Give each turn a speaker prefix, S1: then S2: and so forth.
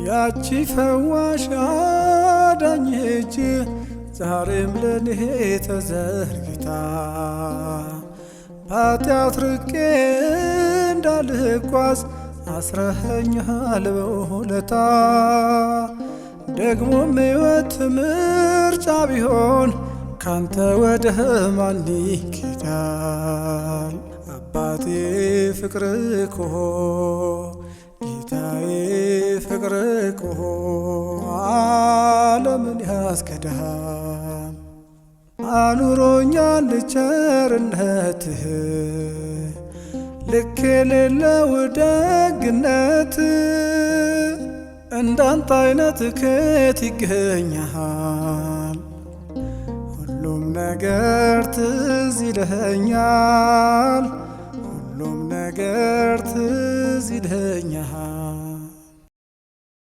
S1: ያቺ ፈዋሽ አዳኝ እጅ ዛሬም ለኔ ተዘርግታ በኃጢአት ርቄ እንዳልጓዝ አስረኸኛል በውለታ። ደግሞም ሕይወት ምርጫ ቢሆን ካንተ ወደ ማን ይኬዳል? አባቴ ፍቅር እኮ ጌታዬ ፍቅር እኮ ዓለምን ያስከዳል። አኑሮኛል ቸርነትህ ልክ የሌለው ደግነት፣ እንዳንተ አይነት ከየት ይገኛል? ሁሉም ነገር ትዝ ይለኛል፣ ሁሉም ነገር ትዝ ይለኛል።